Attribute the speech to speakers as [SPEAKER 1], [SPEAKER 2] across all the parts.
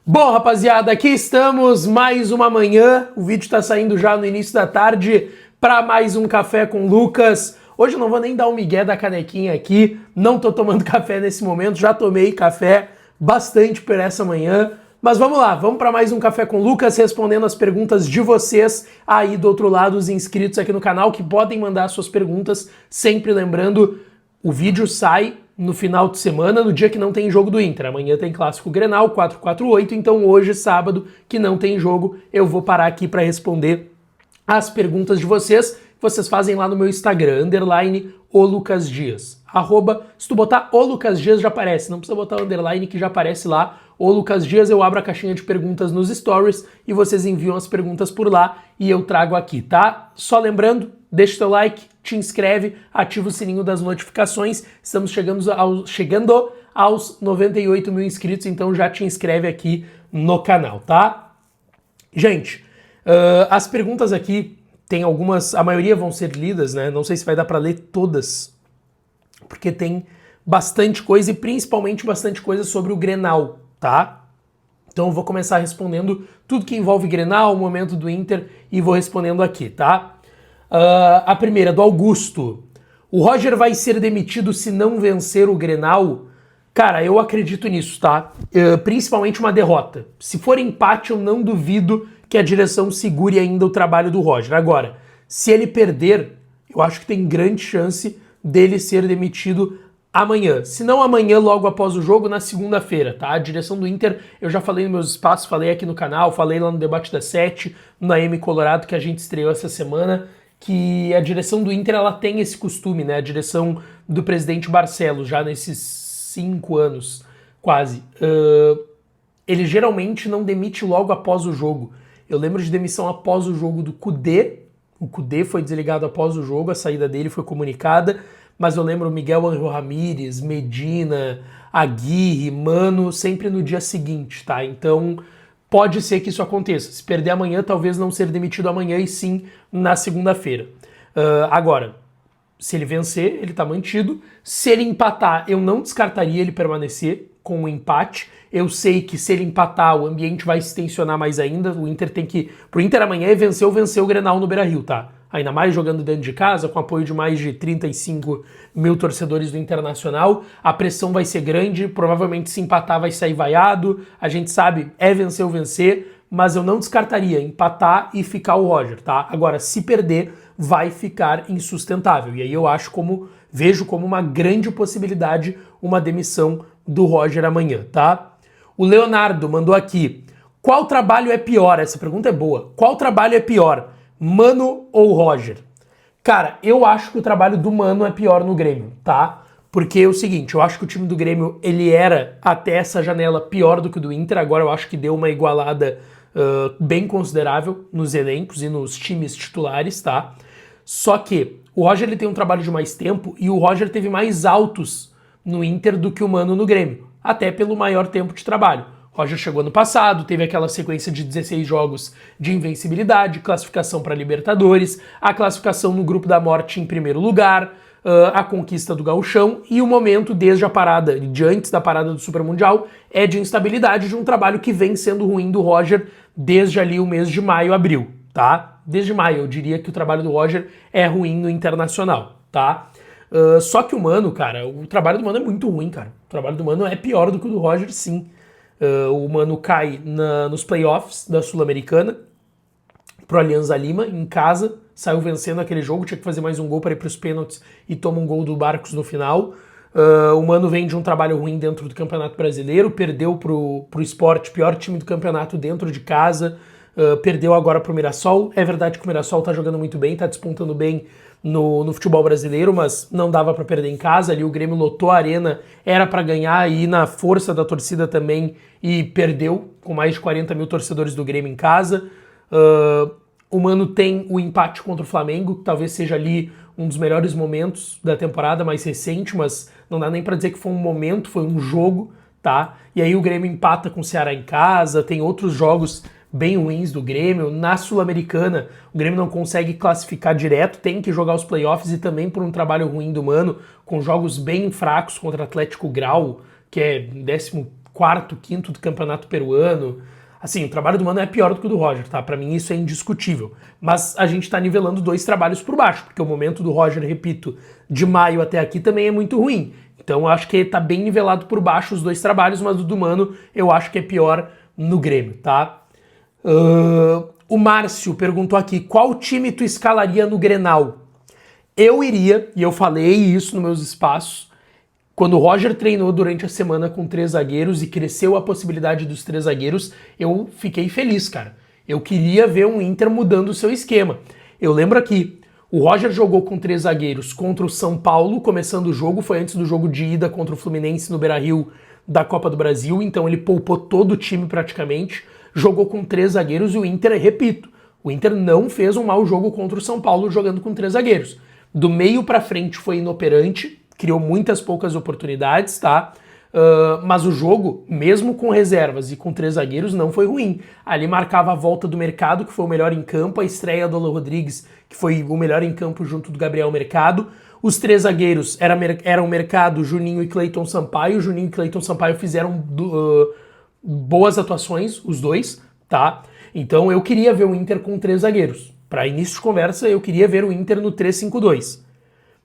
[SPEAKER 1] Bom, rapaziada, aqui estamos, mais uma manhã, o vídeo tá saindo já no início da tarde para mais um Café com Lucas. Hoje eu não vou nem dar um migué da canequinha aqui, não tô tomando café nesse momento, já tomei café bastante por essa manhã, mas vamos lá, vamos para mais um Café com Lucas, respondendo as perguntas de vocês aí do outro lado, os inscritos aqui no canal, que podem mandar suas perguntas, sempre lembrando, o vídeo sai no final de semana, no dia que não tem jogo do Inter. Amanhã tem Clássico Grenal, 448, então hoje, sábado, que não tem jogo, eu vou parar aqui para responder as perguntas de vocês. Vocês fazem lá no meu Instagram, underline o Lucas Dias. Se tu botar o Lucas Dias já aparece, não precisa botar o underline que já aparece lá. O Lucas Dias, eu abro a caixinha de perguntas nos stories e vocês enviam as perguntas por lá e eu trago aqui, tá? Só lembrando, deixa teu like, te inscreve, ativa o sininho das notificações. Estamos chegando aos 98 mil inscritos, então já te inscreve aqui no canal, tá? Gente, as perguntas aqui, tem algumas, a maioria vão ser lidas, né? Não sei se vai dar para ler todas, porque tem bastante coisa e principalmente bastante coisa sobre o Grenal, tá? Então eu vou começar respondendo tudo que envolve Grenal, o momento do Inter, e vou respondendo aqui, tá? A primeira, do Augusto. O Roger vai ser demitido se não vencer o Grenal? Cara, eu acredito nisso, tá? Principalmente uma derrota. Se for empate, eu não duvido que a direção segure ainda o trabalho do Roger. Agora, se ele perder, eu acho que tem grande chance dele ser demitido amanhã. Se não amanhã, logo após o jogo, na segunda-feira, tá? A direção do Inter, eu já falei nos meus espaços, falei aqui no canal, falei lá no Debate das 7, no AM Colorado, que a gente estreou essa semana, que a direção do Inter, ela tem esse costume, né? A direção do presidente Barcelos, já nesses 5 anos, quase. Ele geralmente não demite logo após o jogo. Eu lembro de demissão após o jogo do Kudê. O Kudê foi desligado após o jogo, a saída dele foi comunicada, mas eu lembro Miguel Ángel Ramírez, Medina, Aguirre, Mano, sempre no dia seguinte, tá? Então pode ser que isso aconteça. Se perder amanhã, talvez não ser demitido amanhã e sim na segunda-feira. Agora, se ele vencer, ele tá mantido. Se ele empatar, eu não descartaria ele permanecer com o empate. Eu sei que se ele empatar, o ambiente vai se tensionar mais ainda. O Inter tem que... Pro Inter amanhã é vencer o Grenal no Beira-Rio, tá? Ainda mais jogando dentro de casa, com apoio de mais de 35 mil torcedores do Internacional. A pressão vai ser grande, provavelmente se empatar vai sair vaiado. A gente sabe, é vencer, mas eu não descartaria empatar e ficar o Roger, tá? Agora, se perder, vai ficar insustentável. E aí eu vejo como uma grande possibilidade uma demissão do Roger amanhã, tá? O Leonardo mandou aqui, qual trabalho é pior? Essa pergunta é boa. Qual trabalho é pior? Mano ou Roger? Cara, eu acho que o trabalho do Mano é pior no Grêmio, tá? Porque é o seguinte, eu acho que o time do Grêmio, ele era até essa janela pior do que o do Inter, agora eu acho que deu uma igualada bem considerável nos elencos e nos times titulares, tá? Só que o Roger, ele tem um trabalho de mais tempo e o Roger teve mais altos no Inter do que o Mano no Grêmio, até pelo maior tempo de trabalho. Roger chegou ano passado, teve aquela sequência de 16 jogos de invencibilidade, classificação para Libertadores, a classificação no Grupo da Morte em primeiro lugar, a conquista do Gauchão e o momento desde a parada, de antes da parada do Super Mundial, é de instabilidade de um trabalho que vem sendo ruim do Roger desde ali o mês de maio, abril, tá? Desde maio eu diria que o trabalho do Roger é ruim no Internacional, tá? Só que o Mano, cara, o trabalho do Mano é muito ruim, cara. O trabalho do Mano é pior do que o do Roger, sim. O Mano cai nos playoffs da Sul-Americana pro Alianza Lima, em casa, saiu vencendo aquele jogo, tinha que fazer mais um gol para ir pros pênaltis e toma um gol do Barcos no final. O Mano vem de um trabalho ruim dentro do Campeonato Brasileiro, perdeu pro Sport, pior time do campeonato dentro de casa, perdeu agora pro Mirassol. É verdade que o Mirassol tá jogando muito bem, tá despontando bem no futebol brasileiro, mas não dava para perder em casa. Ali o Grêmio lotou a arena, era para ganhar e ir na força da torcida também, e perdeu com mais de 40 mil torcedores do Grêmio em casa. O Mano tem o empate contra o Flamengo, que talvez seja ali um dos melhores momentos da temporada mais recente, mas não dá nem para dizer que foi um momento, foi um jogo, tá? E aí o Grêmio empata com o Ceará em casa, tem outros jogos bem ruins do Grêmio. Na Sul-Americana, o Grêmio não consegue classificar direto, tem que jogar os playoffs e também por um trabalho ruim do Mano, com jogos bem fracos contra Atlético Grau, que é 14º quarto, quinto do campeonato peruano. Assim, o trabalho do Mano é pior do que o do Roger, tá? Pra mim isso é indiscutível. Mas a gente tá nivelando dois trabalhos por baixo, porque o momento do Roger, repito, de maio até aqui também é muito ruim. Então eu acho que tá bem nivelado por baixo os dois trabalhos, mas o do Mano eu acho que é pior no Grêmio, tá? O Márcio perguntou aqui, qual time tu escalaria no Grenal? Eu iria, e eu falei isso nos meus espaços, quando o Roger treinou durante a semana com 3 zagueiros e cresceu a possibilidade dos 3 zagueiros, eu fiquei feliz, cara. Eu queria ver um Inter mudando o seu esquema. Eu lembro aqui, o Roger jogou com 3 zagueiros contra o São Paulo, começando o jogo, foi antes do jogo de ida contra o Fluminense no Beira-Rio da Copa do Brasil, então ele poupou todo o time praticamente, jogou com 3 zagueiros e o Inter, repito, o Inter não fez um mau jogo contra o São Paulo jogando com 3 zagueiros. Do meio pra frente foi inoperante, criou muitas poucas oportunidades, tá? Mas o jogo, mesmo com reservas e com 3 zagueiros, não foi ruim. Ali marcava a volta do Mercado, que foi o melhor em campo, a estreia do Alan Rodrigues, que foi o melhor em campo junto do Gabriel Mercado. Os 3 zagueiros eram Mercado, Juninho e Cleiton Sampaio. Juninho e Cleiton Sampaio fizeram boas atuações, os dois, tá? Então eu queria ver o Inter com 3 zagueiros. Para início de conversa, eu queria ver o Inter no 3-5-2.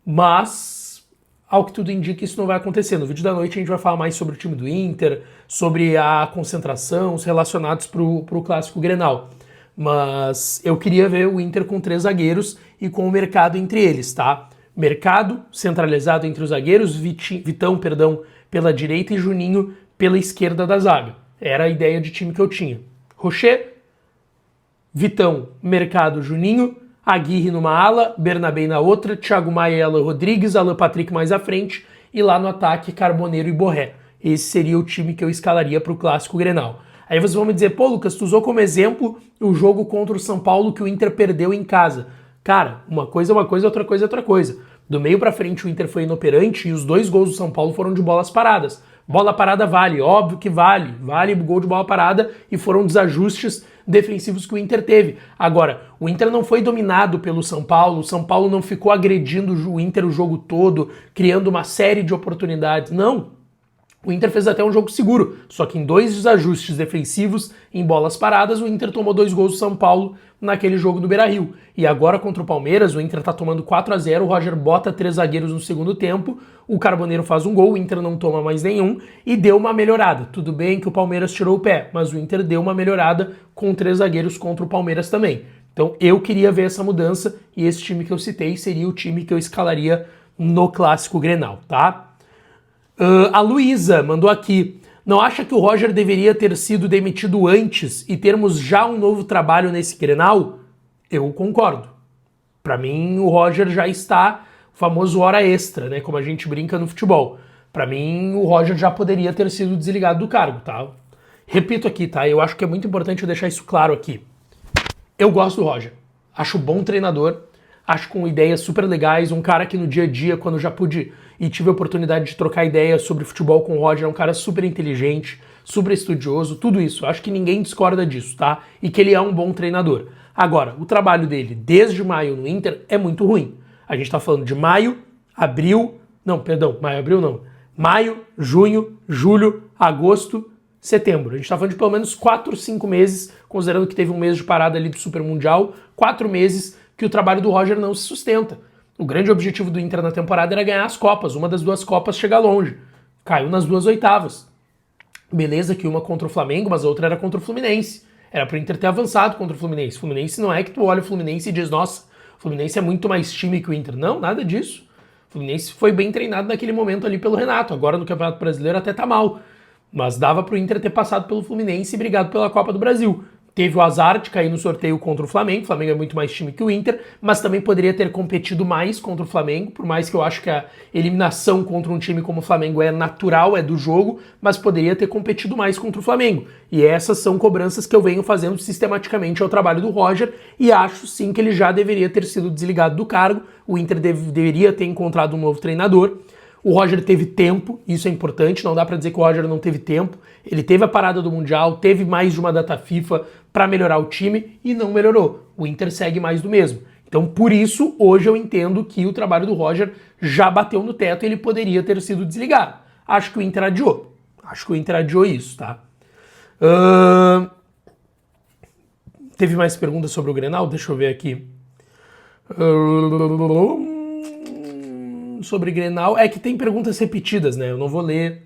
[SPEAKER 1] Mas, ao que tudo indica, isso não vai acontecer. No vídeo da noite a gente vai falar mais sobre o time do Inter, sobre a concentração, os relacionados pro Clássico Grenal. Mas eu queria ver o Inter com 3 zagueiros e com o Mercado entre eles, tá? Mercado centralizado entre os zagueiros, Vitão, pela direita e Juninho pela esquerda da zaga. Era a ideia de time que eu tinha. Rocher, Vitão, Mercado, Juninho, Aguirre numa ala, Bernabé na outra, Thiago Maia e Alan Rodrigues, Alan Patrick mais à frente e lá no ataque Carboneiro e Borré. Esse seria o time que eu escalaria para o Clássico Grenal. Aí vocês vão me dizer, pô Lucas, tu usou como exemplo o jogo contra o São Paulo que o Inter perdeu em casa. Cara, uma coisa é uma coisa, outra coisa é outra coisa. Do meio para frente o Inter foi inoperante e os 2 gols do São Paulo foram de bolas paradas. Bola parada vale, óbvio que vale gol de bola parada e foram desajustes defensivos que o Inter teve. Agora, o Inter não foi dominado pelo São Paulo, o São Paulo não ficou agredindo o Inter o jogo todo, criando uma série de oportunidades, não. O Inter fez até um jogo seguro, só que em 2 desajustes defensivos, em bolas paradas, o Inter tomou 2 gols do São Paulo naquele jogo do Beira-Rio. E agora contra o Palmeiras, o Inter tá tomando 4-0, o Roger bota 3 zagueiros no segundo tempo, o Carboneiro faz um gol, o Inter não toma mais nenhum e deu uma melhorada. Tudo bem que o Palmeiras tirou o pé, mas o Inter deu uma melhorada com 3 zagueiros contra o Palmeiras também. Então eu queria ver essa mudança e esse time que eu citei seria o time que eu escalaria no Clássico Grenal, tá? A Luísa mandou aqui, não acha que o Roger deveria ter sido demitido antes e termos já um novo trabalho nesse Grenal? Eu concordo. Para mim, o Roger já está o famoso hora extra, né? Como a gente brinca no futebol. Para mim, o Roger já poderia ter sido desligado do cargo, tá? Repito aqui, tá? Eu acho que é muito importante eu deixar isso claro aqui. Eu gosto do Roger. Acho bom treinador. Acho com ideias super legais, um cara que no dia a dia, quando já pude e tive a oportunidade de trocar ideias sobre futebol com o Roger, é um cara super inteligente, super estudioso, tudo isso. Acho que ninguém discorda disso, tá? E que ele é um bom treinador. Agora, o trabalho dele desde maio no Inter é muito ruim. A gente tá falando de maio, abril, não, perdão, maio, abril não. Maio, junho, julho, agosto, setembro. A gente tá falando de pelo menos 4, 5 meses, considerando que teve um mês de parada ali do Super Mundial, 4 meses que o trabalho do Roger não se sustenta. O grande objetivo do Inter na temporada era ganhar as Copas. Uma das 2 Copas chega longe. Caiu nas 2 oitavas. Beleza que uma contra o Flamengo, mas a outra era contra o Fluminense. Era pro Inter ter avançado contra o Fluminense. O Fluminense não é que tu olha o Fluminense e diz, nossa, o Fluminense é muito mais time que o Inter. Não, nada disso. O Fluminense foi bem treinado naquele momento ali pelo Renato. Agora no Campeonato Brasileiro até tá mal. Mas dava pro Inter ter passado pelo Fluminense e brigado pela Copa do Brasil. Teve o azar de cair no sorteio contra o Flamengo. O Flamengo é muito mais time que o Inter, mas também poderia ter competido mais contra o Flamengo, por mais que eu acho que a eliminação contra um time como o Flamengo é natural, é do jogo, mas poderia ter competido mais contra o Flamengo. E essas são cobranças que eu venho fazendo sistematicamente ao trabalho do Roger e acho sim que ele já deveria ter sido desligado do cargo. O Inter deveria ter encontrado um novo treinador. O Roger teve tempo, isso é importante, não dá pra dizer que o Roger não teve tempo. Ele teve a parada do Mundial, teve mais de uma data FIFA para melhorar o time e não melhorou. O Inter segue mais do mesmo. Então, por isso, hoje eu entendo que o trabalho do Roger já bateu no teto e ele poderia ter sido desligado. Acho que o Inter adiou. Acho que o Inter adiou isso, tá? Teve mais perguntas sobre o Grenal? Deixa eu ver aqui. Sobre Grenal, é que tem perguntas repetidas, né? Eu não vou ler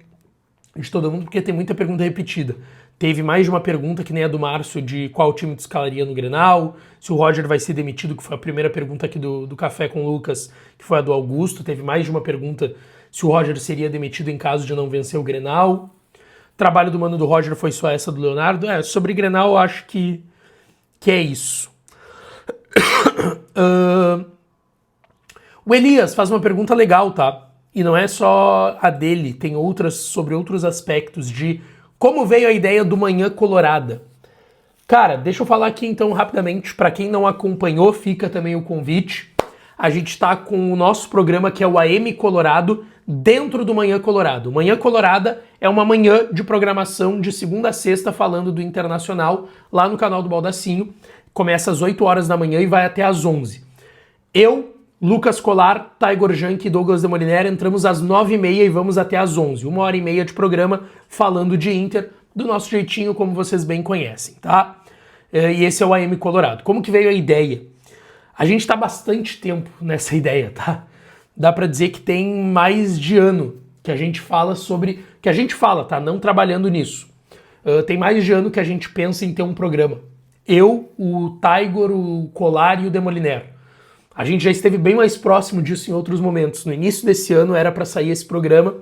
[SPEAKER 1] de todo mundo porque tem muita pergunta repetida. Teve mais de uma pergunta, que nem a do Márcio, de qual time tu escalaria no Grenal, se o Roger vai ser demitido, que foi a primeira pergunta aqui do Café com o Lucas, que foi a do Augusto. Teve mais de uma pergunta se o Roger seria demitido em caso de não vencer o Grenal. O trabalho do mano do Roger foi só essa do Leonardo. Sobre Grenal, eu acho que é isso. O Elias faz uma pergunta legal, tá? E não é só a dele, tem outras sobre outros aspectos de como veio a ideia do Manhã Colorada. Cara, deixa eu falar aqui então rapidamente, para quem não acompanhou, fica também o convite. A gente está com o nosso programa que é o AM Colorado dentro do Manhã Colorado. Manhã Colorada é uma manhã de programação de segunda a sexta falando do Internacional lá no canal do Baldacinho. Começa às 8 horas da manhã e vai até às 11. Eu, Lucas Colar, Taigor Jank e Douglas Demoliner entramos às 9h30 e vamos até às 11. 1h30 de programa falando de Inter, do nosso jeitinho, como vocês bem conhecem, tá? E esse é o AM Colorado. Como que veio a ideia? A gente tá bastante tempo nessa ideia, tá? Dá pra dizer que tem mais de ano que a gente fala sobre... Que a gente fala, tá? Não trabalhando nisso. Tem mais de ano que a gente pensa em ter um programa. Eu, o Taigor, o Colar e o Demoliner. A gente já esteve bem mais próximo disso em outros momentos. No início desse ano era para sair esse programa.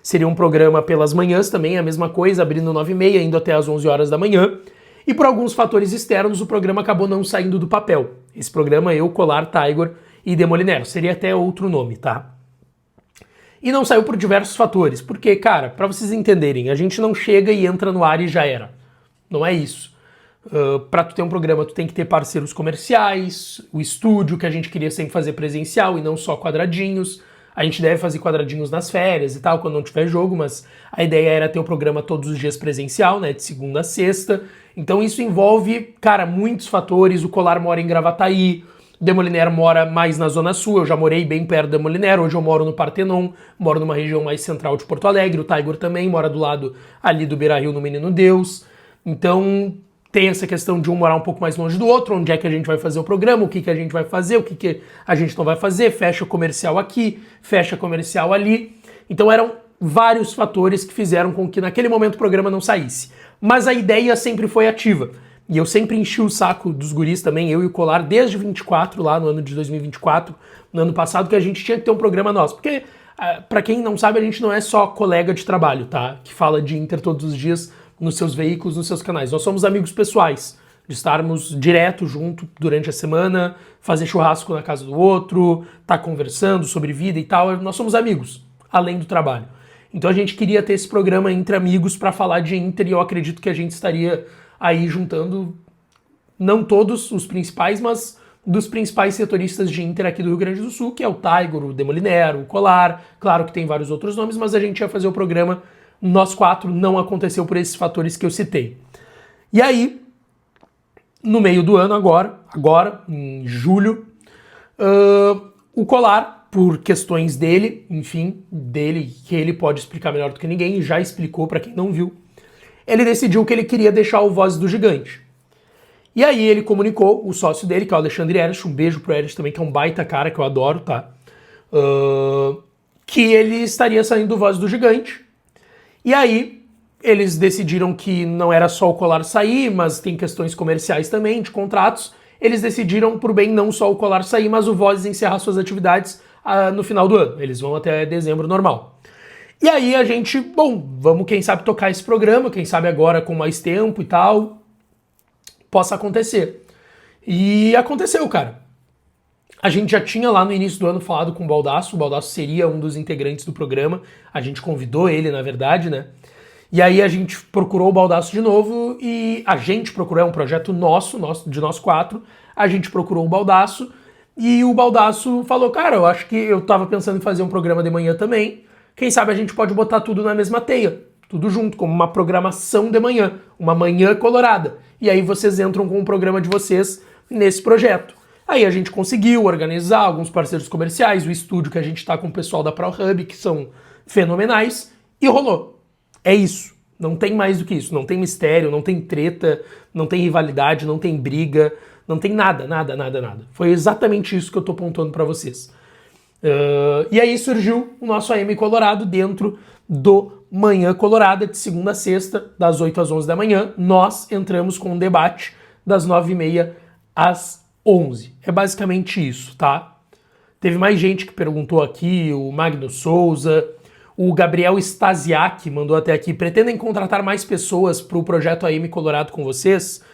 [SPEAKER 1] Seria um programa pelas manhãs também, a mesma coisa, abrindo 9h30, indo até às 11 horas da manhã. E por alguns fatores externos, o programa acabou não saindo do papel. Esse programa, eu, Colar, Taigor e Demoliner. Seria até outro nome, tá? E não saiu por diversos fatores. Porque, cara, para vocês entenderem, a gente não chega e entra no ar e já era. Não é isso. Para tu ter um programa, tu tem que ter parceiros comerciais, o estúdio, que a gente queria sempre fazer presencial e não só quadradinhos. A gente deve fazer quadradinhos nas férias e tal, quando não tiver jogo, mas a ideia era ter o programa todos os dias presencial, né, de segunda a sexta. Então isso envolve, cara, muitos fatores. O Colar mora em Gravataí, o Demoliner mora mais na Zona Sul, eu já morei bem perto do Demoliner, hoje eu moro no Partenon, moro numa região mais central de Porto Alegre, o Taigor também mora do lado ali do Beira-Rio, no Menino Deus. Então... tem essa questão de um morar um pouco mais longe do outro, onde é que a gente vai fazer o programa, o que a gente vai fazer, o que a gente não vai fazer, fecha comercial aqui, fecha comercial ali. Então eram vários fatores que fizeram com que naquele momento o programa não saísse. Mas a ideia sempre foi ativa. E eu sempre enchi o saco dos guris também, eu e o Colar, desde 24, lá no ano de 2024, no ano passado, que a gente tinha que ter um programa nosso. Porque, pra quem não sabe, a gente não é só colega de trabalho, tá? Que fala de Inter todos os dias, nos seus veículos, nos seus canais. Nós somos amigos pessoais, de estarmos direto junto durante a semana, fazer churrasco na casa do outro, tá conversando sobre vida e tal. Nós somos amigos, além do trabalho. Então a gente queria ter esse programa entre amigos para falar de Inter e eu acredito que a gente estaria aí juntando, não todos os principais, mas dos principais setoristas de Inter aqui do Rio Grande do Sul, que é o Taigor, o Demoliner, o Colar. Claro que tem vários outros nomes, mas a gente ia fazer o programa nós quatro. Não aconteceu por esses fatores que eu citei. E aí, no meio do ano agora em julho, o Colar, por questões dele, enfim, dele, que ele pode explicar melhor do que ninguém, já explicou para quem não viu, ele decidiu que ele queria deixar o Vozes do Gigante. E aí ele comunicou o sócio dele, que é o Alexandre Erich, um beijo pro Erich também, que é um baita cara, que eu adoro, tá? Que ele estaria saindo do Vozes do Gigante. E aí, eles decidiram que não era só o Colar sair, mas tem questões comerciais também, de contratos. Eles decidiram, por bem, não só o Colar sair, mas o Vozes encerrar suas atividades no final do ano. Eles vão até dezembro normal. E aí a gente, bom, vamos quem sabe tocar esse programa, quem sabe agora com mais tempo e tal, possa acontecer. E aconteceu, cara. A gente já tinha lá no início do ano falado com o Baldasso seria um dos integrantes do programa, a gente convidou ele, na verdade, né? E aí a gente procurou o Baldasso de novo e a gente procurou, é um projeto nosso, de nós quatro, a gente procurou o Baldasso e o Baldasso falou, cara, eu acho que eu tava pensando em fazer um programa de manhã também, quem sabe a gente pode botar tudo na mesma teia, tudo junto, como uma programação de manhã, uma manhã colorada. E aí vocês entram com o programa de vocês nesse projeto. Aí a gente conseguiu organizar alguns parceiros comerciais, o estúdio que a gente tá com o pessoal da ProHub, que são fenomenais, e rolou. É isso. Não tem mais do que isso. Não tem mistério, não tem treta, não tem rivalidade, não tem briga, não tem nada, nada, nada, nada. Foi exatamente isso que eu tô pontuando pra vocês. E aí surgiu o nosso AM Colorado dentro do Manhã Colorada, de segunda a sexta, das 8 às 11 da manhã. Nós entramos com um debate das 9h30 às 11. É basicamente isso, tá? Teve mais gente que perguntou aqui, o Magno Souza, o Gabriel Stasiak mandou até aqui, pretendem contratar mais pessoas para o projeto AM Colorado com vocês?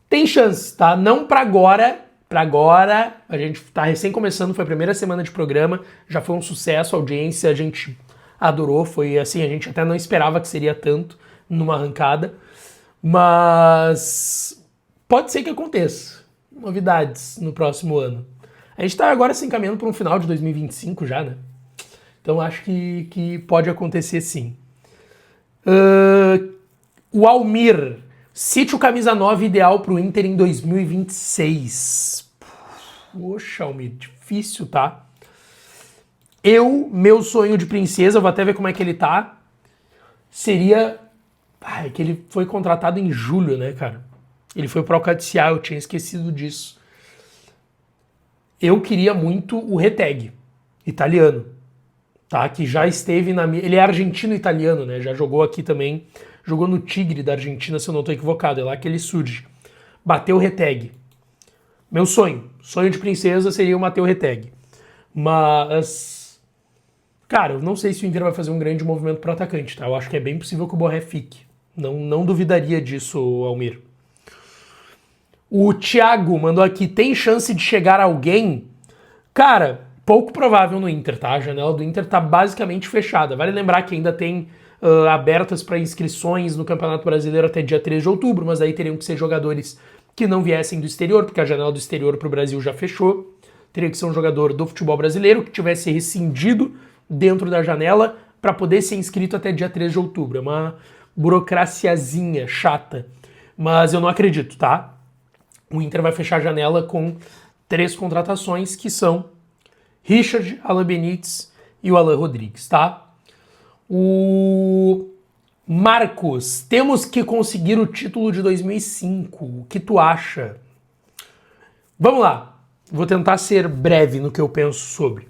[SPEAKER 1] Tem chance, tá? Não para agora, a gente tá recém começando, foi a primeira semana de programa, já foi um sucesso, a audiência a gente adorou, foi assim, a gente até não esperava que seria tanto numa arrancada, mas pode ser que aconteça, novidades no próximo ano. A gente tá agora se encaminhando para um final de 2025 já, né? Então acho que pode acontecer sim. O Almir, cite o camisa 9 ideal pro Inter em 2026. Poxa, Almir, difícil, tá? Meu sonho de princesa, vou até ver como é que ele tá, seria... é que ele foi contratado em julho, né, cara? Ele foi pro Alcatia, eu tinha esquecido disso. Eu queria muito o Reteg, italiano, tá? Que já esteve na minha... Ele é argentino-italiano, né? Já jogou aqui também. Jogou no Tigre da Argentina, se eu não estou equivocado. É lá que ele surge. Bateu o Reteg. Meu sonho de princesa seria o Mateu Reteg. Mas... cara, eu não sei se o Inter vai fazer um grande movimento pro atacante, tá? Eu acho que é bem possível que o Borré fique. Não duvidaria disso, Almir. O Thiago mandou aqui, tem chance de chegar alguém? Cara, pouco provável no Inter, tá? A janela do Inter tá basicamente fechada. Vale lembrar que ainda tem abertas para inscrições no Campeonato Brasileiro até dia 3 de outubro, mas aí teriam que ser jogadores que não viessem do exterior, porque a janela do exterior pro Brasil já fechou. Teria que ser um jogador do futebol brasileiro que tivesse rescindido dentro da janela para poder ser inscrito até dia 3 de outubro. É uma burocraciazinha chata, mas eu não acredito, tá? O Inter vai fechar a janela com 3 contratações, que são Richard, Alan Benítez e o Alan Rodrigues, tá? O Marcos, temos que conseguir o título de 2005. O que tu acha? Vamos lá. Vou tentar ser breve no que eu penso sobre.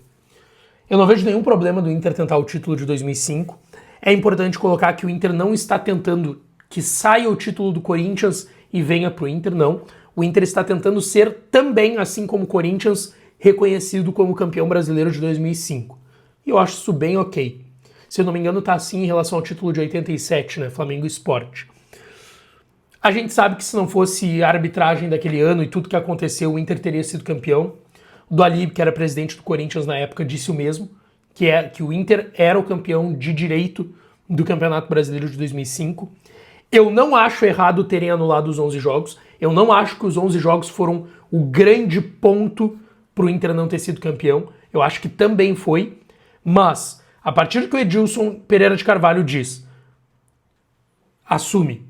[SPEAKER 1] Eu não vejo nenhum problema do Inter tentar o título de 2005. É importante colocar que o Inter não está tentando que saia o título do Corinthians e venha pro Inter, não. O Inter está tentando ser também, assim como o Corinthians, reconhecido como campeão brasileiro de 2005. E eu acho isso bem ok. Se eu não me engano, tá assim em relação ao título de 87, né? Flamengo Sport. A gente sabe que se não fosse a arbitragem daquele ano e tudo que aconteceu, o Inter teria sido campeão. O Dualib, que era presidente do Corinthians na época, disse o mesmo, que o Inter era o campeão de direito do Campeonato Brasileiro de 2005. Eu não acho errado terem anulado os 11 jogos. Eu não acho que os 11 jogos foram o grande ponto pro Inter não ter sido campeão. Eu acho que também foi. Mas, a partir que o Edilson Pereira de Carvalho diz, assume,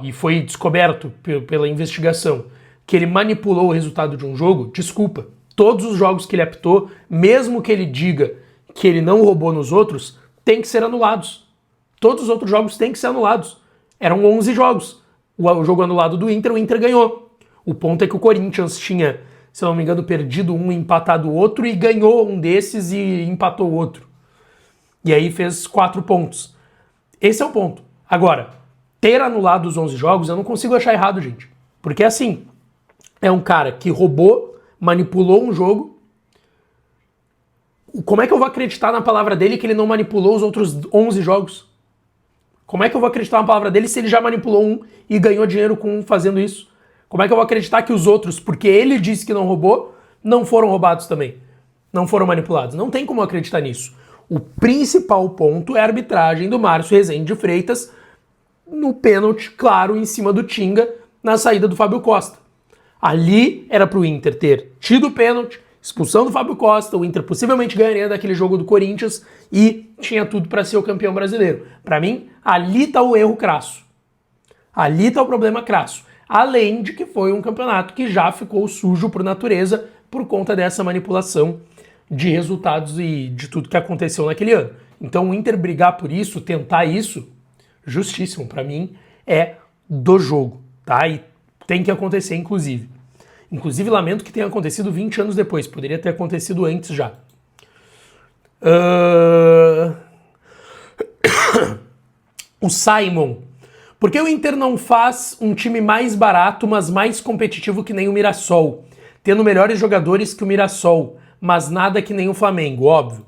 [SPEAKER 1] e foi descoberto pela investigação, que ele manipulou o resultado de um jogo, desculpa, todos os jogos que ele apitou, mesmo que ele diga que ele não roubou nos outros, tem que ser anulados. Todos os outros jogos têm que ser anulados. Eram 11 jogos. O jogo anulado do Inter, o Inter ganhou. O ponto é que o Corinthians tinha, se eu não me engano, perdido um e empatado o outro e ganhou um desses e empatou o outro. E aí fez 4 pontos. Esse é o ponto. Agora, ter anulado os 11 jogos, eu não consigo achar errado, gente. Porque assim, é um cara que roubou, manipulou um jogo. Como é que eu vou acreditar na palavra dele que ele não manipulou os outros 11 jogos? Como é que eu vou acreditar na palavra dele se ele já manipulou um e ganhou dinheiro com fazendo isso? Como é que eu vou acreditar que os outros, porque ele disse que não roubou, não foram roubados também? Não foram manipulados? Não tem como acreditar nisso. O principal ponto é a arbitragem do Márcio Rezende de Freitas no pênalti, claro, em cima do Tinga, na saída do Fábio Costa. Ali era pro Inter ter tido o pênalti, expulsão do Fábio Costa, o Inter possivelmente ganharia daquele jogo do Corinthians e tinha tudo para ser o campeão brasileiro. Para mim, ali tá o erro crasso. Ali tá o problema crasso. Além de que foi um campeonato que já ficou sujo por natureza por conta dessa manipulação de resultados e de tudo que aconteceu naquele ano. Então o Inter brigar por isso, tentar isso, justíssimo, para mim é do jogo, tá? E tem que acontecer, inclusive. Inclusive, lamento que tenha acontecido 20 anos depois, poderia ter acontecido antes já. O Simon. Por que o Inter não faz um time mais barato, mas mais competitivo que nem o Mirassol? Tendo melhores jogadores que o Mirassol, mas nada que nem o Flamengo, óbvio.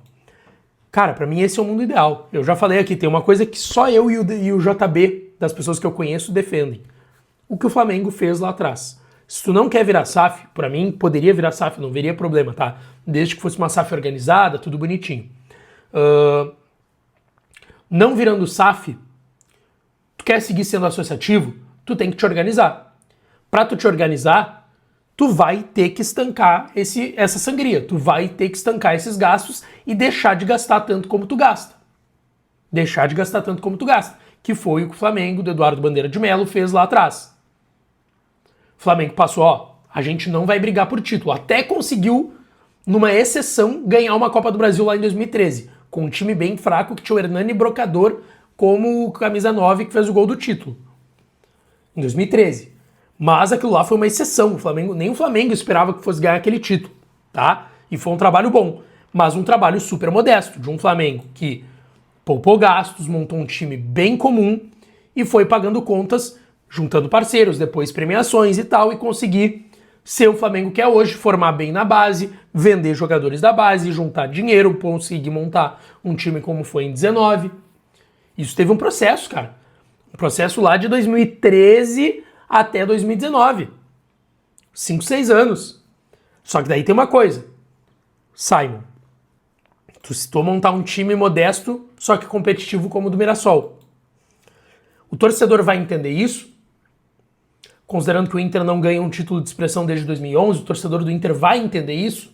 [SPEAKER 1] Cara, pra mim esse é o mundo ideal. Eu já falei aqui, tem uma coisa que só eu e o JB, das pessoas que eu conheço, defendem. O que o Flamengo fez lá atrás. Se tu não quer virar SAF, pra mim poderia virar SAF, não veria problema, tá? Desde que fosse uma SAF organizada, tudo bonitinho. Não virando SAF, tu quer seguir sendo associativo, tu tem que te organizar. Pra tu te organizar, tu vai ter que estancar essa sangria, tu vai ter que estancar esses gastos e deixar de gastar tanto como tu gasta. Deixar de gastar tanto como tu gasta, que foi o que o Flamengo, do Eduardo Bandeira de Mello, fez lá atrás. O Flamengo passou, a gente não vai brigar por título. Até conseguiu, numa exceção, ganhar uma Copa do Brasil lá em 2013, com um time bem fraco que tinha o Hernani Brocador como camisa 9 que fez o gol do título. Em 2013. Mas aquilo lá foi uma exceção. Nem o Flamengo esperava que fosse ganhar aquele título, tá? E foi um trabalho bom, mas um trabalho super modesto, de um Flamengo que poupou gastos, montou um time bem comum e foi pagando contas, juntando parceiros, depois premiações e tal, e conseguir ser o Flamengo que é hoje, formar bem na base, vender jogadores da base, juntar dinheiro, conseguir montar um time como foi em 19. Isso teve um processo, cara. Um processo lá de 2013 até 2019. 5, 6 anos. Só que daí tem uma coisa. Simon, se tu montar um time modesto, só que competitivo como o do Mirassol, o torcedor vai entender isso? Considerando que o Inter não ganha um título de expressão desde 2011, o torcedor do Inter vai entender isso?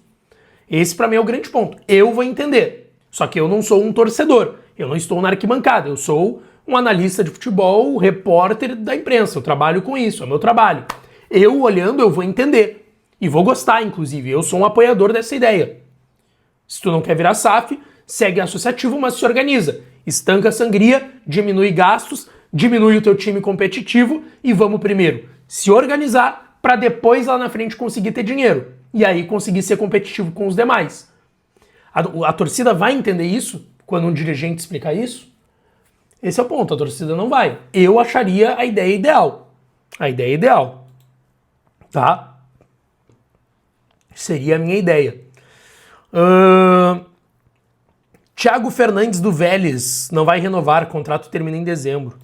[SPEAKER 1] Esse pra mim é o grande ponto. Eu vou entender. Só que eu não sou um torcedor. Eu não estou na arquibancada. Eu sou um analista de futebol, repórter da imprensa. Eu trabalho com isso, é o meu trabalho. Eu olhando, eu vou entender. E vou gostar, inclusive. Eu sou um apoiador dessa ideia. Se tu não quer virar SAF, segue associativo, mas se organiza. Estanca a sangria, diminui gastos, diminui o teu time competitivo e vamos primeiro se organizar para depois lá na frente conseguir ter dinheiro. E aí conseguir ser competitivo com os demais. A torcida vai entender isso quando um dirigente explicar isso? Esse é o ponto, a torcida não vai. Eu acharia a ideia ideal. A ideia ideal. Tá? Seria a minha ideia. Thiago Fernandes do Vélez não vai renovar, o contrato termina em dezembro.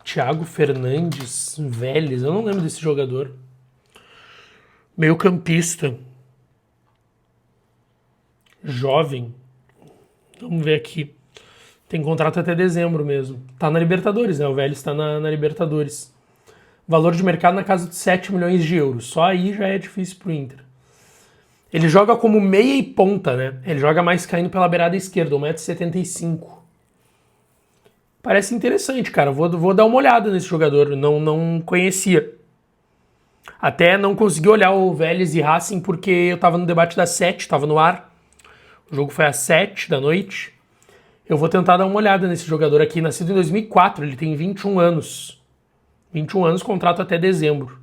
[SPEAKER 1] Thiago Fernandes, Vélez, eu não lembro desse jogador. Meio campista. Jovem. Vamos ver aqui. Tem contrato até dezembro mesmo. Tá na Libertadores, né? O Vélez tá na Libertadores. Valor de mercado na casa de 7 milhões de euros. Só aí já é difícil pro Inter. Ele joga como meia e ponta, né? Ele joga mais caindo pela beirada esquerda, 1,75 m. Parece interessante, cara. Vou dar uma olhada nesse jogador. Não conhecia. Até não consegui olhar o Vélez e Racing porque eu tava no debate das 7, tava no ar. O jogo foi às 7 da noite. Eu vou tentar dar uma olhada nesse jogador aqui. Nascido em 2004, ele tem 21 anos. 21 anos, contrato até dezembro.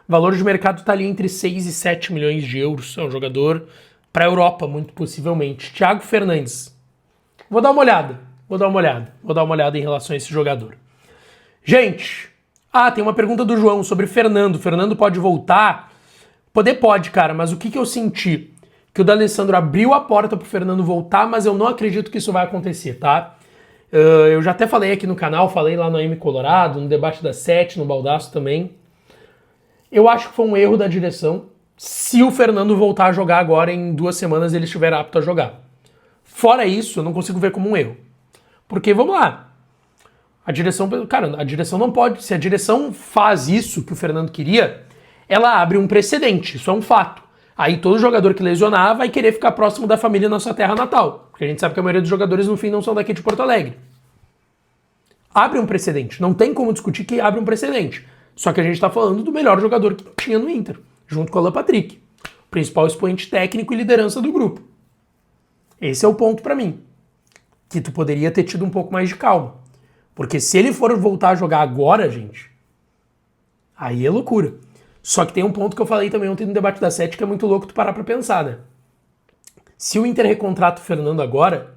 [SPEAKER 1] Valor de mercado está ali entre 6 e 7 milhões de euros. É um jogador para a Europa, muito possivelmente. Thiago Fernandes. Vou dar uma olhada em relação a esse jogador. Gente, tem uma pergunta do João sobre Fernando. Fernando pode voltar? Pode, cara, mas o que eu senti? Que o D'Alessandro abriu a porta pro Fernando voltar, mas eu não acredito que isso vai acontecer, tá? Eu já até falei aqui no canal, falei lá no AM Colorado, no debate das 7, no Baldaço também. Eu acho que foi um erro da direção se o Fernando voltar a jogar agora em 2 semanas ele estiver apto a jogar. Fora isso, eu não consigo ver como um erro. Porque, vamos lá, a direção não pode, se a direção faz isso que o Fernando queria, ela abre um precedente, isso é um fato. Aí todo jogador que lesionar vai querer ficar próximo da família na sua terra natal, porque a gente sabe que a maioria dos jogadores no fim não são daqui de Porto Alegre. Abre um precedente, não tem como discutir que abre um precedente. Só que a gente tá falando do melhor jogador que tinha no Inter, junto com o Alan Patrick. O principal expoente técnico e liderança do grupo. Esse é o ponto pra mim, que tu poderia ter tido um pouco mais de calma. Porque se ele for voltar a jogar agora, gente, aí é loucura. Só que tem um ponto que eu falei também ontem no debate da Sete que é muito louco tu parar pra pensar, né? Se o Inter recontrata o Fernando agora,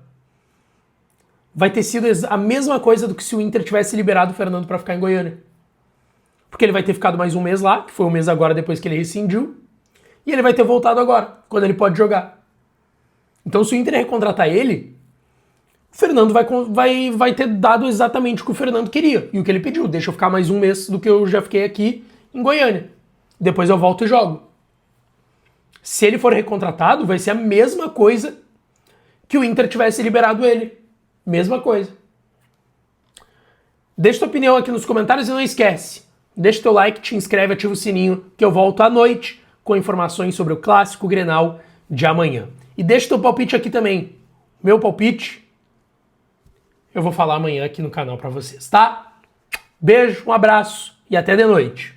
[SPEAKER 1] vai ter sido a mesma coisa do que se o Inter tivesse liberado o Fernando pra ficar em Goiânia. Porque ele vai ter ficado mais um mês lá, que foi um mês agora depois que ele rescindiu, e ele vai ter voltado agora, quando ele pode jogar. Então se o Inter recontratar ele, o Fernando vai ter dado exatamente o que o Fernando queria e o que ele pediu. Deixa eu ficar mais um mês do que eu já fiquei aqui em Goiânia. Depois eu volto e jogo. Se ele for recontratado, vai ser a mesma coisa que o Inter tivesse liberado ele. Mesma coisa. Deixa tua opinião aqui nos comentários e não esquece. Deixa teu like, te inscreve, ativa o sininho, que eu volto à noite com informações sobre o Clássico Grenal de amanhã. E deixa teu palpite aqui também. Meu palpite, eu vou falar amanhã aqui no canal pra vocês, tá? Beijo, um abraço e até de noite.